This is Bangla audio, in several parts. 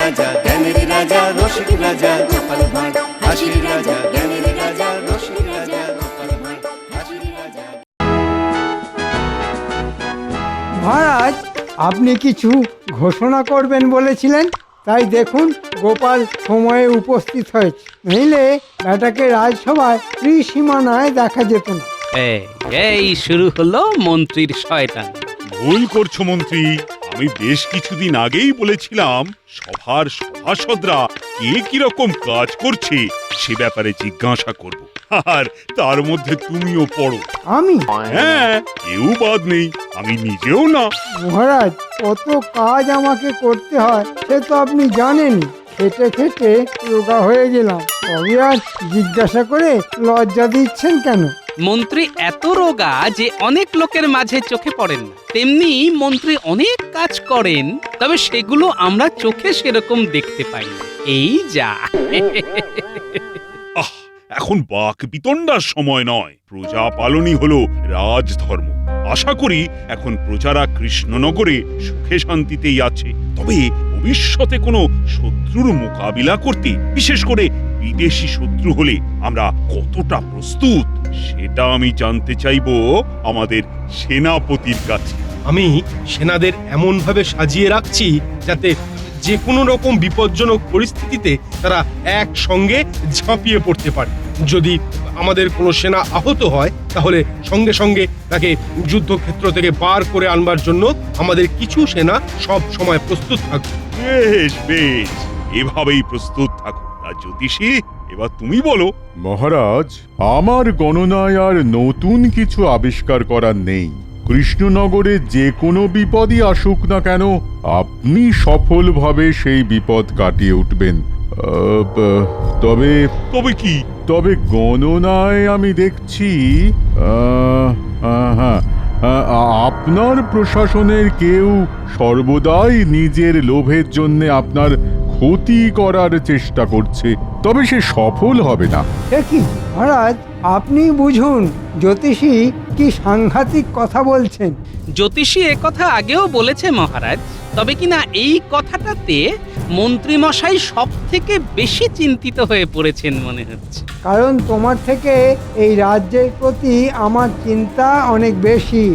রাজা জ্ঞানের রাজা রসিক রাজা গোপাল ভাঁড় হাসির রাজা জ্ঞানের রাজা রসিক রাজা গোপাল ভাঁড় হাসির রাজা। মহারাজ, আপনি কিছু ঘোষণা করবেন বলেছিলেন, তাই দেখুন গোপাল সময়ে উপস্থিত হয়েছে। নইলে ব্যাটাকে রাজসভায় ত্রিসীমানায় দেখা যেত না। এই শুরু হলো মন্ত্রীর শয়তান। ভুল করছো মন্ত্রী। আমি বেশ কিছুদিন আগেই বলেছিলাম সভার সভাসদরা কে কিরকম কাজ করছে সে ব্যাপারে জিজ্ঞাসা করব, আর তার মধ্যে তুমিও পড়ো। আমি? হ্যাঁ, কেউ বাদ নেই, আমি নিজেও না। মহারাজ, কত কাজ আমাকে করতে হয় সে তো আপনি জানেনই। খেটে খেটে রোগা হয়ে গেলাম, তবে আর জিজ্ঞাসা করে লজ্জা দিচ্ছেন কেন? মন্ত্রী এত রোগা যে অনেক লোকের মাঝে চোখে পড়েন না। তেমনি মন্ত্রী অনেক কাজ করেন, তবে সেগুলো আমরা চোখে সেরকম দেখতে পাই না। এই যা। আহ, এখন বাক বিতণ্ডার সময় নয়। প্রজা পালনই হলো রাজধর্ম। আশা করি এখন প্রজারা কৃষ্ণনগরে সুখে শান্তিতেই আছে। তবে ভবিষ্যতে কোনো শত্রুর মোকাবিলা করতে, বিশেষ করে বিদেশি শত্রু হলে আমরা কতটা প্রস্তুত সেটা আমি জানতে চাইবো আমাদের সেনাপতির কাছে। আমি সেনাদের এমন ভাবে সাজিয়ে রাখছি যাতে যে কোনো রকম বিপজ্জনক পরিস্থিতিতে তারা একসঙ্গে ঝাঁপিয়ে পড়তে পারে। যদি আমাদের কোনো সেনা আহত হয় তাহলে সঙ্গে সঙ্গে তাকে যুদ্ধক্ষেত্র থেকে বার করে আনবার জন্য আমাদের কিছু সেনা সব সময় প্রস্তুত থাকবে। বেশ বেশ, এভাবেই প্রস্তুত থাকো। আর জ্যোতিষী, এবার তুমি বলো। মহারাজ, আমার গণনায় আর নতুন কিছু আবিষ্কার করার নেই। কৃষ্ণনগরে যে কোনো বিপদই আসুক না কেন, আপনি সফলভাবে সেই বিপদ কাটিয়ে উঠবেন। তবে তবে কি? তবে গণনায় আমি দেখছি হ্যাঁ, আপনার প্রশাসনের কেউ সর্বদাই নিজের লোভের জন্য আপনার ক্ষতি করার চেষ্টা করছে, তবে সে সফল হবে না। দেখি মহারাজ, আপনি বুঝুন জ্যোতিষী কি সাংঘাতিক কথা বলছেন। জ্যোতিষী কথা আগেও বলেছে মহারাজ, তবে কিনা এই কথাটাতে মন্ত্রী মশাই সব থেকে বেশি চিন্তিত হয়ে পড়েছেন মনে হচ্ছে। কারণ তোমার থেকে এই রাজ্যের প্রতি আমার চিন্তা অনেক বেশি।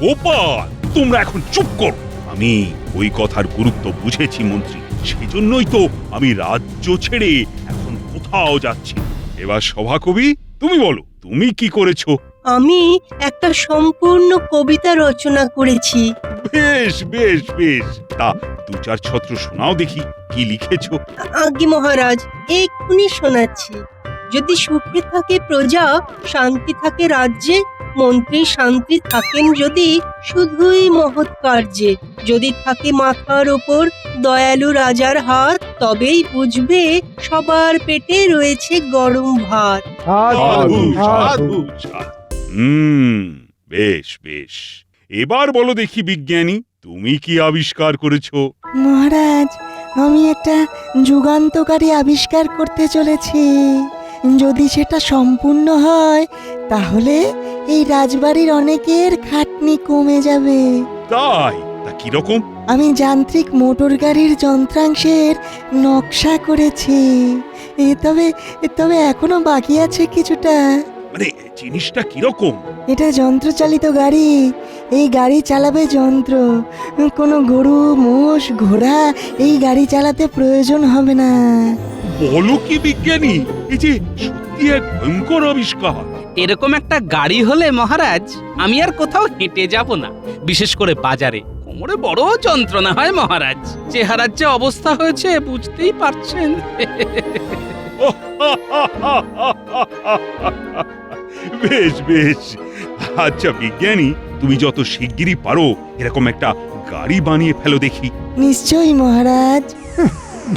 গোপাল, তোমরা এখন চুপ করো। আমি ওই কথার গুরুত্ব বুঝেছি মন্ত্রী, সেজন্যই তো আমি রাজ্য ছেড়ে এখন কোথাও যাচ্ছি। এবার সভাকবি, তুমি বলো, তুমি কি করেছো? আমি একটা সম্পূর্ণ কবিতা রচনা করেছি। বেশ বেশ বেশ, তা দু চার ছত্র শোনাও দেখি, কি লিখেছো? আজ্ঞে মহারাজ, এক্ষুনি শোনাচ্ছি। যদি সুখে থাকে প্রজা, শান্তি থাকে রাজ্যে, মন্ত্রী শান্তি থাকেন যদি শুধুই মহৎ কার্যে। যদি থাকে মাথার ওপর দয়ালু রাজার হাত, তবেই বুঝবে সবার পেটে রয়েছে গরম ভাত। সাধু, সাধু। বেশ বেশ, এবার বলো দেখি বিজ্ঞানী, তুমি কি আবিষ্কার করেছো? মহারাজ, আমি একটা যুগান্তকারী আবিষ্কার করতে চলেছি। যদি সেটা সম্পূর্ণ হয় তাহলে এই রাজবাড়ির অনেকের খাটনি কমে যাবে। তাই? তা কিরকম? আমি যান্ত্রিক মোটর গাড়ির যন্ত্রাংশের নকশা করেছি। তবে এখনো বাকি আছে কিছুটা। মানে জিনিসটা কিরকম? এটা যন্ত্রচালিত গাড়ি। এই গাড়ি চালাবে যন্ত্র। কোনো গরু, মোষ, ঘোড়া এই গাড়ি চালাতে প্রয়োজন হবে না। বলো কি বিজ্ঞানী, এই যে সত্যি এক ভয়ঙ্কর আবিষ্কার। এরকম একটা গাড়ি হলে মহারাজ আমি আর কোথাও হেঁটে যাব না, বিশেষ করে বাজারে। কোমরে বড় যন্ত্রণা হয় মহারাজ। চেহারার যে অবস্থা হয়েছে বুঝতেই পারছেন। বেশ বেশ, আচ্ছা বিজ্ঞানী, তুমি যত শিগগিরই পারো এরকম একটা গাড়ি বানিয়ে ফেলো দেখি। নিশ্চয়ই মহারাজ।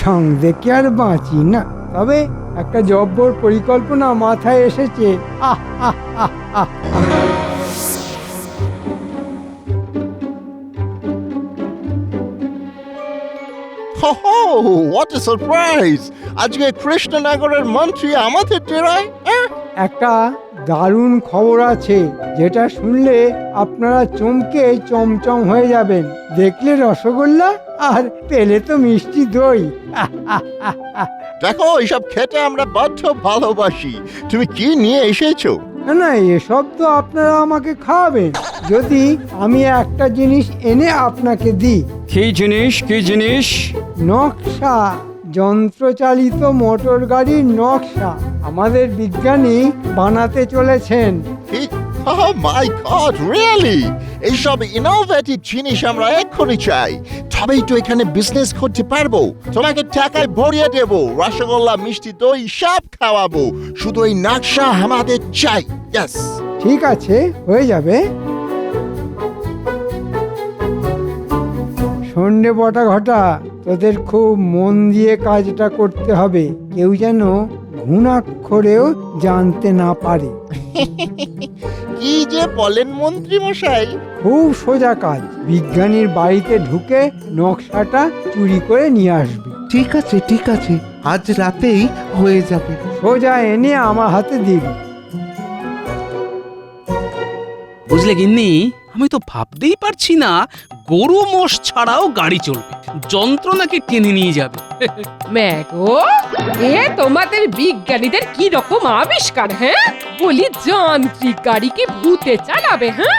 ঢং দেখে আর বাঁচি না, তবে একটা জব্বর পরিকল্পনা মাথায় এসেছে। আহ আহ আহ আহ হো, হোয়াট এ সারপ্রাইজ! আজকে কৃষ্ণনগরের মন্ত্রী আমাদের ডেরায়। একটা দারুণ খবর আছে, যেটা শুনলে আপনারা চমকে চমচম হয়ে যাবেন। দেখলে রসগোল্লা, আর পেলে তো মিষ্টি দই। দেখো, এইসব খেতে আমরা বড্ড ভালোবাসি। তুমি কি নিয়ে এসেছো? না না, এসব তো আপনারা আমাকে খাওয়াবেন, যদি আমি একটা জিনিস এনে আপনাকে দিই। কি জিনিস, কি জিনিস? নকশা, যন্ত্রচালিত মোটর গাড়ির নকশা আমাদের বিজ্ঞানী বানাতে চলেছেন। Oh my God, really? এইসব ইনোভেটিভ জিনিস আমরা এক্ষুনি চাই, তবেই তো এখানে বিজনেস করতে পারবো। তোমাকে টাকায় ভরিয়ে দেবো, রসগোল্লা, মিষ্টি দই সব খাওয়াবো, শুধু এই নকশা আমাদের চাই। ইয়েস, ঠিক আছে, হয়ে যাবে। সন্ধ্যে বটা ঘটা, তোদের খুব মন দিয়ে কাজটা করতে হবে, কেউ যেন ঘুণাক্ষরেও জানতে না পারে। কি যে বলেন মন্ত্রী মশাই। খুব সোজা কাজ, বিজ্ঞানীর বাড়িতে ঢুকে নকশাটা চুরি করে নিয়ে আসবে। ঠিক আছে, ঠিক আছে, আজ রাতেই হয়ে যাবে। সোজা এনে আমার হাতে দিবি। বুঝলে গিন্নি, আমি তো ভাবতেই পারছি না গরু মোষ ছাড়াও গাড়ি চলবে, যন্ত্র নাকি টেনে নিয়ে যাবে। ম্যাগো, এ তোমাদের বিজ্ঞানীদের কি রকম আবিষ্কার, হ্যাঁ? বলি যান্ত্রিক গাড়ি কি ভূতে চালাবে, হ্যাঁ?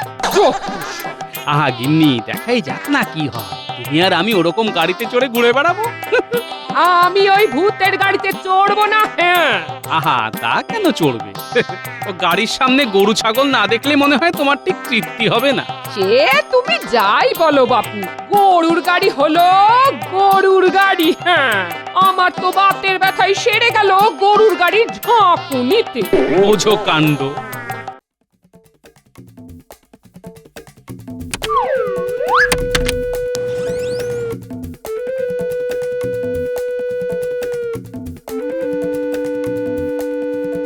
আহা গিন্নি, দেখাই যাক না কি হয়। তুমি আর আমি ওরকম গাড়িতে চড়ে ঘুরে বেড়াবো। আমি ওই ভূতের গাড়িতে চড়বো না, হ্যাঁ। আহা, তা কেন চড়বে? ও গাড়ির সামনে গরু ছাগল না দেখলে মনে হয় তোমার ঠিক তৃপ্তি হবে না। সে তুমি যাই বলো বাপু, গরুর গাড়ি হলো গরুর গাড়ি, হ্যাঁ। আমার তো বাতের ব্যথায় সেরে গেল গরুর গাড়ির ঝাঁকুনিতে। বোঝো কাণ্ড।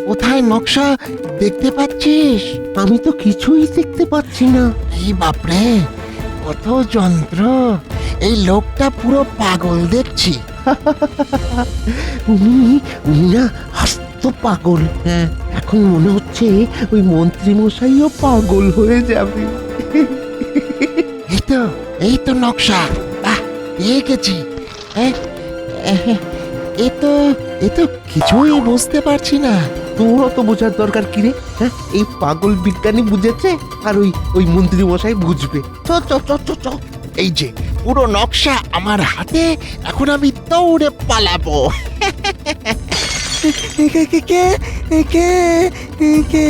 কোথায় নকশা দেখতে পাচ্ছিস? আমি তো কিছুই দেখতে পাচ্ছি না। এই বাপরে, কত যন্ত্র! এই লোকটা পুরো পাগল দেখছি। উনি না আস্ত পাগল। হ্যাঁ, এখন মনে হচ্ছে ওই মন্ত্রী মশাইও পাগল হয়ে যাবে। এই তো নকশা। বাহ, পেয়ে গেছি। এ তো কিছুই বুঝতে পারছি না। তোর অত বোঝার দরকার কি রে? হ্যাঁ, এই পাগল বিজ্ঞানী বুঝেছে, আর ওই মন্ত্রী মশাই বুঝবে। চ চ চ চ চ। এই যে পুরো নকশা আমার হাতে, এখন আমি দৌড়ে পালাবো। কে কে কে কে কে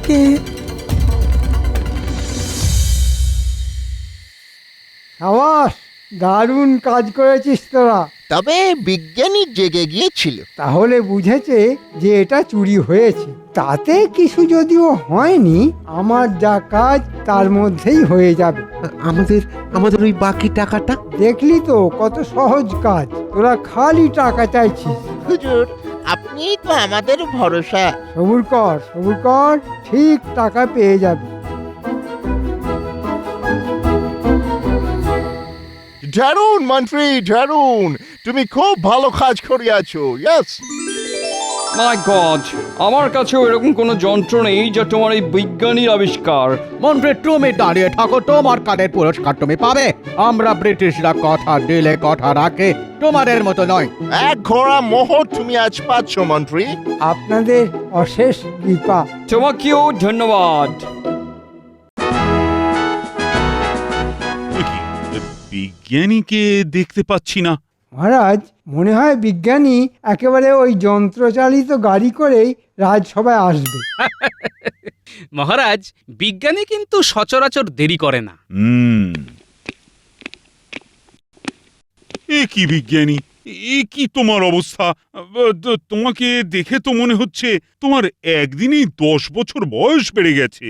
কে সাবাস, দারুণ কাজ করেছিস তোরা। তবে বিজ্ঞানী জেগে গিয়েছিল। তাহলে বুঝেছে যে এটা চুরি হয়েছে। তাতে কিছু যদিও হয়নি, আমার যা কাজ তার মধ্যেই হয়ে যাবে। আমাদের ওই বাকি টাকাটা? দেখলি তো কত সহজ কাজ, তোরা খালি টাকা চাইছিস। হুজুর, আপনি তো আমাদের ভরসা। সবুর কর, সবুর কর, ঠিক টাকা পেয়ে যাবে। দারুণ মন্ত্রী, দারুণ! তুমি খুব ভালো কাজ করিয়াছো। ইয়েস। মাই গড, আমার কাছেও এরকম কোনো যন্ত্র নেই যা তোমার এই বিজ্ঞানীর আবিষ্কার। মন্ত্রী, তুমি দাঁড়িয়ে থাকো, তোমার কাজের পুরস্কার তুমি পাবে। আমরা ব্রিটিশরা কথা দিলে কথা রাখে, তোমাদের মতো নয়। এক ঘোড়া মোহর তুমি আজ পাচ্ছ মন্ত্রী। আপনাদের অশেষ কৃপা। তোমাকেও ধন্যবাদ। বিজ্ঞানীকে দেখতে পাচ্ছি না। মহারাজ, মনে হয় বিজ্ঞানী একেবারে ওই যন্ত্রচালিত গাড়ি করেই রাজসভায় আসবে। মহারাজ, বিজ্ঞানী কিন্তু সচরাচর দেরি করে না। এ কি বিজ্ঞানী, এ কি তোমার অবস্থা? তোমাকে দেখে তো মনে হচ্ছে তোমার একদিনেই 10 বছর বয়স বেড়ে গেছে।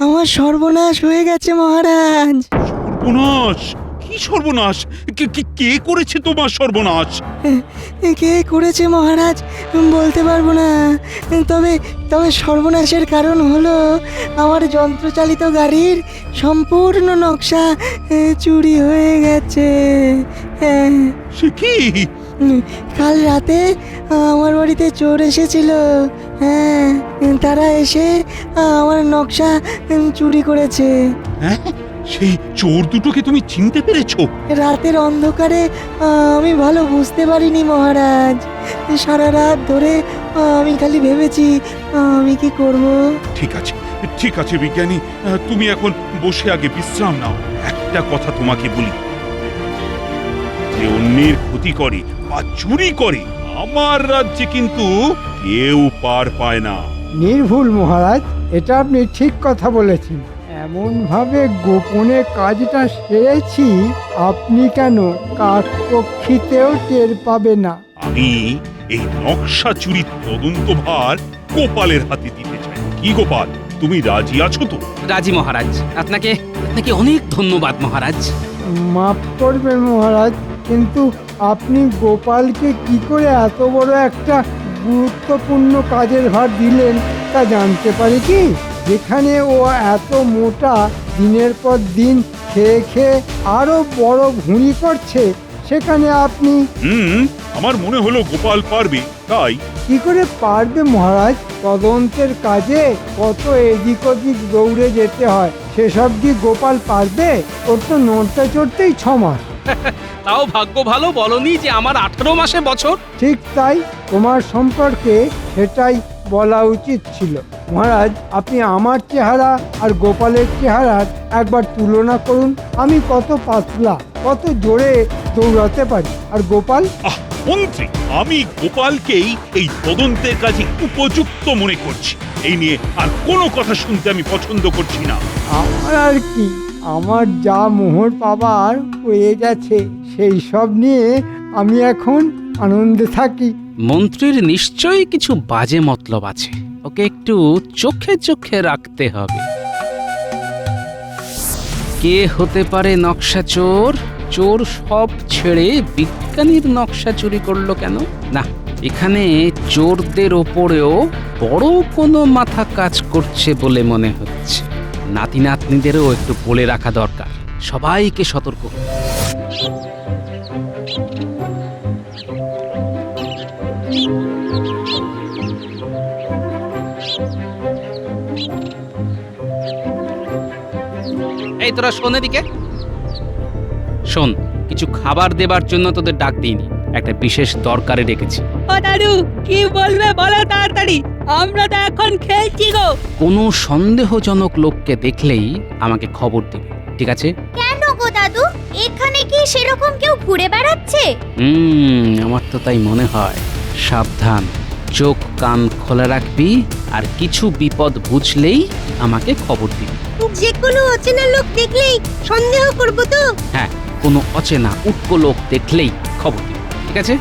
আমার সর্বনাশ হয়ে গেছে মহারাজ। সর্বনাশ? কি সর্বনাশ? কে করেছে তোমার সর্বনাশ? কে করেছে মহারাজ বলতে পারবো না, তবে সর্বনাশের কারণ হলো আমার যন্ত্রচালিত গাড়ির সম্পূর্ণ নকশা চুরি হয়ে গেছে। সে কি? কাল রাতে আমার বাড়িতে চোর এসেছিল। হ্যাঁ, তারা এসে আমার নকশা চুরি করেছে। হ্যাঁ, সেই চোর দুটোকে তুমি চিনতে পেরেছো? রাতের অন্ধকারে আমি ভালো বুঝতে পারিনি মহারাজ। সারা রাত ধরে আমি খালি ভেবেছি আমি কি করব। ঠিক আছে, ঠিক আছে বিজ্ঞানী, তুমি এখন বসে আগে বিশ্রাম নাও। একটা কথা তোমাকে বলি, যে অন্যের ক্ষতি করে বা চুরি করে আমার রাজ্যে কিন্তু কেউ পার পায় না। নির্ভুল মহারাজ, এটা আপনি ঠিক কথা বলেছেন। এমন ভাবে গোপনে কাজটা সেরেছি, আপনি কেন কাকপক্ষীতেও টের পাবে না। আমি এই নকশা চুরির তদন্তভার গোপালের হাতে দিতে চাই। কি গোপাল, তুমি রাজি আছো তো? রাজি মহারাজ। আপনাকে আপনাকে অনেক ধন্যবাদ মহারাজ। মাফ করবেন মহারাজ, কিন্তু আপনি গোপালকে কি করে এত বড় একটা গুরুত্বপূর্ণ কাজের ভার দিলেন তা জানতে পারি কি? যেখানে ও এত মোটা, দিনের পর দিন খেয়ে খেয়ে আরো বড় ভুঁড়ি করছে, সেখানে আপনি আমার মনে হলো গোপাল পারবে, তাই। কি করে পারবে মহারাজ? তদন্তের কাজে কত এদিক ওদিক দৌড়ে যেতে হয়, সেসব কি গোপাল পারবে? ওর তো নড়তে চড়তেই 6 মাস। তাও ভাগ্য ভালো বলনি যে আমার 18 মাসে বছর। ঠিক তাই, তোমার সম্পর্কে সেটাই বলা উচিত ছিল। মহারাজ, আপনি আমার চেহারা আর গোপালের চেহারার একবার তুলনা করুন। আমি কত পাতলা, কত জোরে দৌড়াতে পারি, আর গোপাল। মন্ত্রী, আমি গোপালকেই এই তদন্তের কাজে উপযুক্ত মনে করছি। এই নিয়ে আর কোনো কথা শুনতে আমি পছন্দ করছি না। আমার আর কি, আমার যা মোহর পাবার হয়ে গেছে, সেই সব নিয়ে আমি এখন আনন্দে থাকি। মন্ত্রীর নিশ্চয়ই কিছু বাজে মতলব আছে, ওকে একটু চোখে চোখে রাখতে হবে। কে হতে পারে নকশা চোর? চোর সব ছেড়ে বিজ্ঞানীর নকশা চুরি করলো কেন? না, এখানে চোরদের ওপরেও বড় কোনো মাথা কাজ করছে বলে মনে হচ্ছে। নাতি নাতনিদেরও একটু বলে রাখা দরকার, সবাইকে সতর্ক। এই তোরা শোন এদিকে শোন, কিছু খাবার দেবার জন্য তোদের ডাক দিইনি, একটা বিশেষ দরকারে ডেকেছি। ও দাদু, কি বলবে বলো তাড়াতাড়ি, আমরা তো এখন খেলছি গো। কোনো সন্দেহজনক লোককে দেখলেই আমাকে খবর দিবে, ঠিক আছে? কেন গো দাদু, এখানে কি সেরকম কেউ ঘুরে বেড়াচ্ছে? আমার তো তাই মনে হয়। সাবধান, চোখ কান খোলা রাখবি, আর কিছু বিপদ বুঝলেই আমাকে খবর দিবি। যে কোনো অচেনা লোক দেখলেই সন্দেহ করব তো? হ্যাঁ, কোনো অচেনা উটকো লোক দেখলেই খবর দিবি, ঠিক আছে?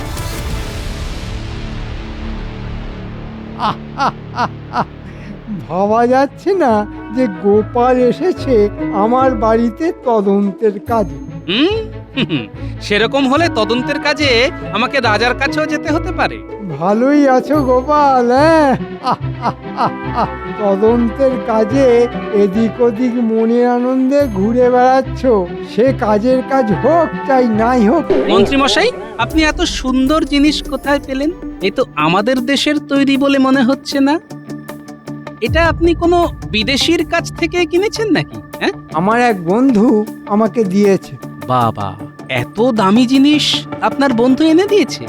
ভাবা যাচ্ছে না যে গোপাল এসেছে আমার বাড়িতে তদন্তের কাজে। সেরকম হলে তদন্তের কাজে আমাকে রাজার কাছেও যেতে হতে পারে। ভালোই আছো গোপাল, হ্যাঁ? তদন্তের কাজে এদিক ওদিক মনে আনন্দে ঘুরে বেড়াচ্ছ, সে কাজের কাজ হোক চাই নাই হোক। মন্ত্রী মশাই, আপনি এত সুন্দর জিনিস কোথায় পেলেন? এ তো আমাদের দেশের তৈরি বলে মনে হচ্ছে না। এটা আপনি কোনো বিদেশির কাছ থেকে কিনেছেন নাকি? হ্যাঁ, আমার এক বন্ধু আমাকে দিয়েছে। বাবা, এত দামি জিনিস আপনার বন্ধু এনে দিয়েছে?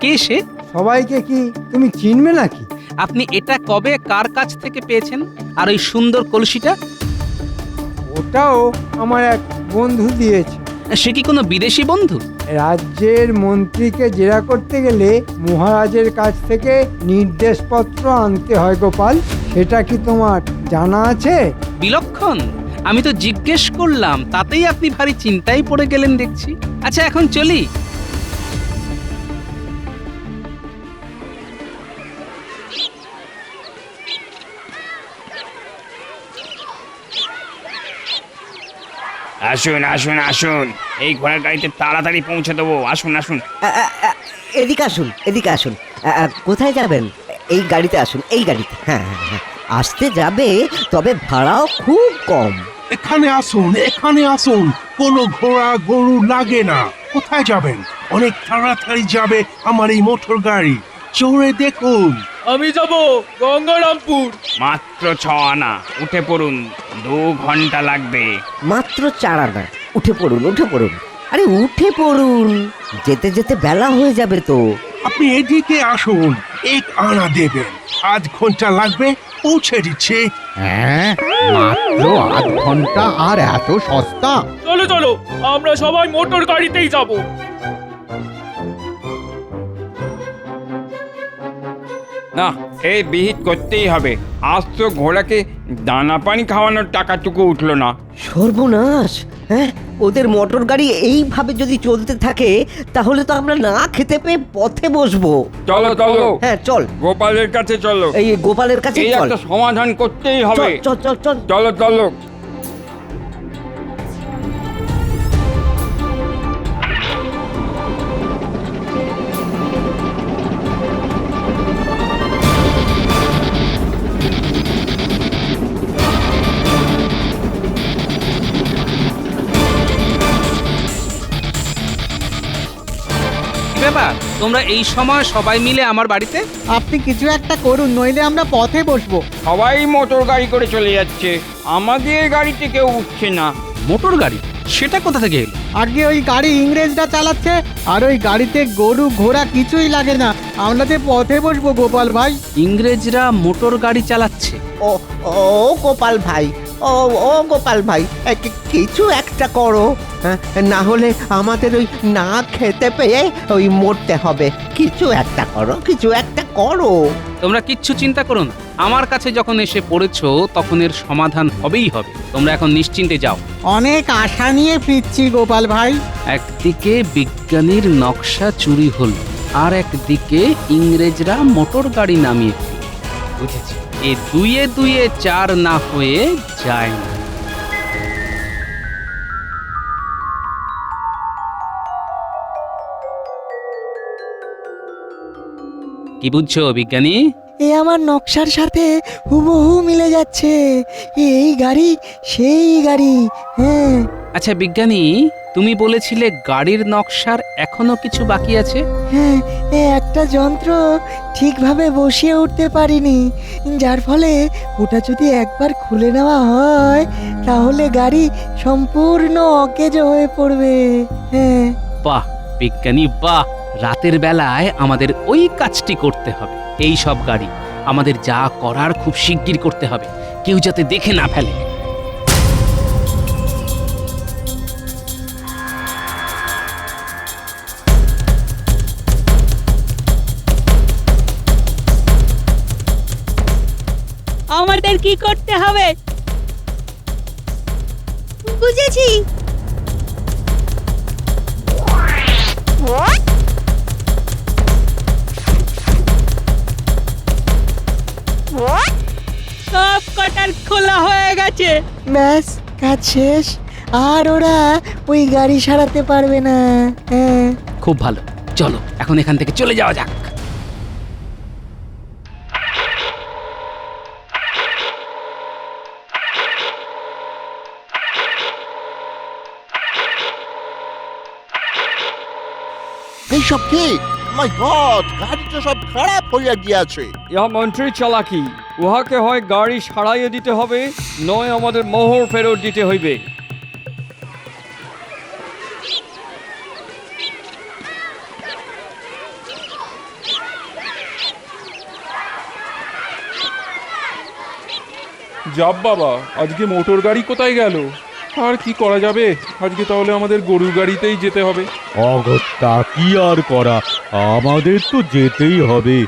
কে সে? সবাইকে কি তুমি চিনবে নাকি? আপনি এটা কবে কার কাছ থেকে পেয়েছেন? আর ওই সুন্দর কলসিটা? ওটাও আমার এক বন্ধু দিয়েছে। সে কি কোনো বিদেশি বন্ধু? রাজ্যের মন্ত্রীকে জেরা করতে গেলে মহারাজের কাছ থেকে নির্দেশপত্র আনতে হয় গোপাল, সেটা কি তোমার জানা আছে? বিলক্ষণ, আমি তো জিজ্ঞেস করলাম, তাতেই আপনি ভারী চিন্তায় পড়ে গেলেন দেখছি। আচ্ছা, এখন চলি। আসুন আসুন আসুন, এই ঘোড়ার গাড়িতে তাড়াতাড়ি পৌঁছে দেবো। আসুন আসুন। এদিকে আসুন, এদিকে আসুন। কোথায় যাবেন? এই গাড়িতে আসুন, এই গাড়িতে। হ্যাঁ হ্যাঁ হ্যাঁ, আসতে যাবে, তবে ভাড়াও খুব কম। এখানে আসুন, এখানে আসুন। কোনো ঘোড়া গরু লাগে না। কোথায় যাবেন? অনেক তাড়াতাড়ি যাবে আমার এই মোটর গাড়ি। চড়ে দেখুন। আমি যাব গঙ্গারামপুর। মাত্র 6 আনা, উঠে পড়ুন, 2 ঘন্টা লাগবে। মাত্র 4 আনা। উঠে পড়ুন, উঠে পড়ুন। আরে উঠে পড়ুন, যেতে যেতে বেলা হয়ে যাবে তো। আপনি এদিকে আসুন, 1 আনা দেবেন। আধ ঘন্টা লাগবে, পৌঁছে দিচ্ছে। হ্যাঁ, মাত্র আধ ঘন্টা আর এত সস্তা? চলো চলো, আমরা সবাই মোটর গাড়িতেই যাব। না, এই বিহিত করতেই হবে। আজ তো ঘোড়াকে দানা পানি খাওয়ানোর টাকাটুকু উঠলো না। সর্বনাশ! হ্যাঁ, ওদের মোটর গাড়ি এইভাবে যদি চলতে থাকে তাহলে তো আমরা না খেতে পেয়ে পথে বসবো। চলো চলো, হ্যাঁ চল, গোপালের কাছে চলো। এই গোপালের কাছে এই চল। একটা সমাধান করতেই হবে। চল চল চল। চলো চলো। ব্যাপার, তোমরা এই সময় সবাই মিলে আমার বাড়িতে? আপনি কিছু একটা করুন, নইলে আমরা পথে বসবো। সবাই মোটর গাড়ি করে চলে যাচ্ছে, আমাদের গাড়িতে কেউ উঠছে না। মোটর গাড়ি? সেটা কোথা থেকে এলো? আগে ওই গাড়ি ইংরেজরা চালাচ্ছে, আর ওই গাড়িতে গরু ঘোড়া কিছুই লাগে না। আমরা যে পথে বসবো গোপাল ভাই। ইংরেজরা মোটর গাড়ি চালাচ্ছে? ও ও গোপাল ভাই, ও ও গোপাল ভাই, কিছু একটা করো, না হলে আমাদের ওই না খেতে পেয়ে ওই মরতে হবে। কিছু একটা করো, কিছু একটা করো। তোমরা কিচ্ছু চিন্তা করো না, আমার কাছে যখন এসে পড়েছো তখন এর সমাধান হবেই হবে। তোমরা এখন নিশ্চিন্তে যাও। অনেক আশা নিয়ে ফিরছি গোপাল ভাই। একদিকে বিজ্ঞানীর নকশা চুরি হলো, আর একদিকে ইংরেজরা মোটর গাড়ি নামিয়ে দিল। বুঝেছি, এ দুয়ে দুয়ে 4 না হয়ে যায় না। কি বুঝছো বিজ্ঞানী? এ আমার নকশার সাথে হুবহু মিলে যাচ্ছে। এই গাড়ি সেই গাড়ি। হ্যাঁ। আচ্ছা বিজ্ঞানী, তুমি বলেছিলে গাড়ির নকশার এখনো কিছু বাকি আছে? হ্যাঁ, এ একটা যন্ত্র ঠিকভাবে বসিয়ে উঠতে পারিনি, যার ফলে ওটা যদি একবার খুলে নেওয়া হয় তাহলে গাড়ি সম্পূর্ণ অকেজো হয়ে পড়বে। হ্যাঁ। বাহ বিজ্ঞানী বাহ! রাতের বেলায় আমাদের ওই কাজটি করতে হবে। এই সব গাড়ি আমাদের যা করার খুব শিগগির করতে হবে, কেউ যাতে দেখে না ফেলে। আমাদের কি করতে হবে? বুঝেছি। সব কটার খোলা হয়ে গেছে। ব্যাস, কাজ শেষ। আর ওরা ওই গাড়ি সারাতে পারবে না। হ্যাঁ। খুব ভালো, চলো এখন এখান থেকে চলে যাওয়া যাক। এইসব কি? মাই গড, গাড়িটা সব খারাপ হইয়া গিয়াছে। ইহা মন্ত্রীর চালাকি। উহাকে হয় গাড়ি সারাইয়ে দিতে হবে, নয় আমাদের মোহর ফেরত দিতে হইবে। যাব বাবা, আজকে মোটর গাড়ি কোথায় গেল? আর কি করা যাবে, আজকে তাহলে আমাদের গরুর গাড়িতেই যেতে হবে। অগত্যা কি আর করা, আমাদের তো যেতেই হবে।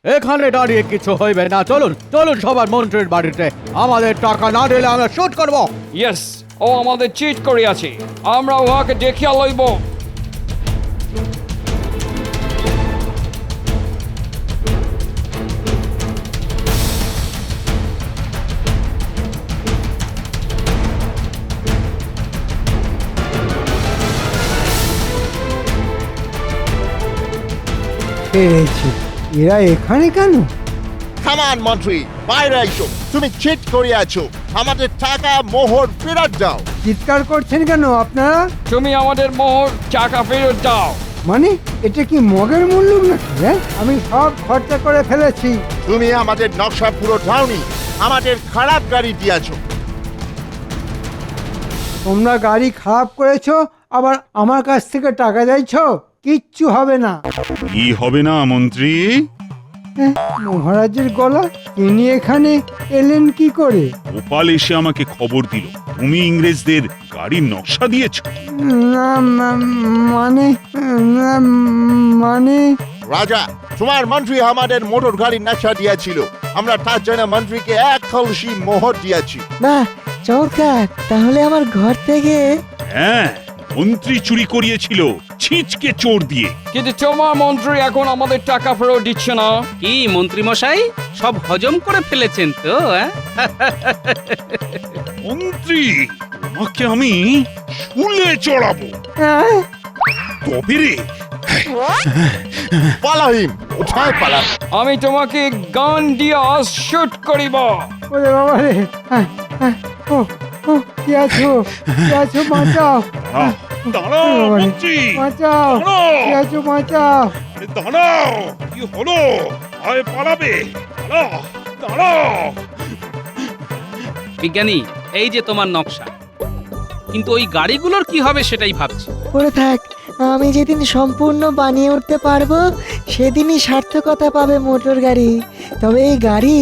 এখানে দাঁড়িয়ে কিছু হইবে না। চলুন চলুন সবার মন্ত্রীর বাড়িতে। আমাদের টাকা না দিলে আমরা শুট করব। ইয়েস, ও আমাদের চিট করিয়াছে, আমরা উহাকে দেখিয়া লইব। পেরেছি, এরা এখানে কেন? কামান মন্ত্রী, বাইরে এসো। তুমি চিট করে আছো, আমাদের টাকা মোহর ফেরত দাও। চিৎকার করছেন কেন আপনারা? তুমি আমাদের মোহর টাকা ফেরত দাও। মানে এটা কি মগের মূল্য নাকি? হ্যাঁ, আমি সব খরচা করে ফেলেছি। তুমি আমাদের নকশা পুরো দাওনি, আমাদের খারাপ গাড়ি দিয়েছো। তোমরা গাড়ি খারাপ করেছো, আবার আমার কাছ থেকে টাকা চাইছো? কিচ্ছু হবে না। কি হবে না মন্ত্রী? মহারাজের গলা, তিনি এখানে এলেন কি করে? গোপাল এসে আমাকে খবর দিল তুমি ইংরেজদের গাড়ির নকশা দিয়েছো। না, মানে রাজা, তোমার মন্ত্রী আমাদের মোটর গাড়ির নকশা দিয়েছিল, আমরা তার জন্য মন্ত্রীকে 1 কলসি মোহর দিয়েছি। বাহ, চমৎকার। তাহলে আমার ঘর থেকে হ্যাঁ, মন্ত্রী চুরি করিয়েছিল ছিচকে চোর দিয়ে। কিন্তু তোমার মন্ত্রী এখন আমাদের টাকা ফেরত দিচ্ছে না। কি মন্ত্রী মশাই, সব হজম করে ফেলেছেন তো? মন্ত্রী, তোমাকে আমি শুলে চড়াবো। তবে রে, পালাহিম, কোথায় পালা? আমি তোমাকে গান দিয়ে শুট করিব। ওরে বাবা রে, ও ও, কি আছো? কি আছো? বাঁচাও, দাঁড়াও মন্ত্রী, বাঁচাও, কি আছো? বাঁচাও। আরে দাঁড়াও, কি হলো? আয় পালাবে, দাঁড়াও, দাঁড়াও। বিজ্ঞানী, এই যে তোমার নকশা, কিন্তু ওই গাড়িগুলোর কি হবে সেটাই ভাবছি। পড়ে থাক। আমি যেদিন সম্পূর্ণ বানিয়ে উঠতে পারবো সেদিনই সার্থকতা পাবে মোটর গাড়ি। তবে এই গাড়ি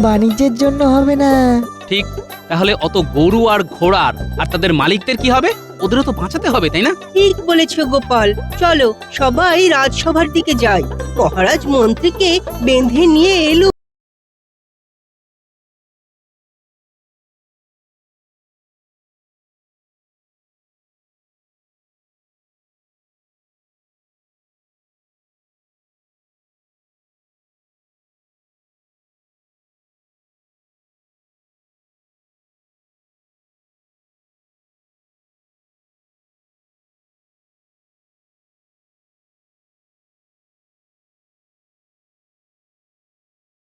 বাণিজ্যের জন্য হবে না। ঠিক, তাহলে অত গরু আর ঘোড়ার আর তাদের মালিকদের কি হবে? ওদেরও তো বাঁচাতে হবে, তাই না? ঠিক বলেছো গোপাল, চলো সবাই রাজসভার দিকে যাই। মহারাজ মন্ত্রীকে বেঁধে নিয়ে এলো।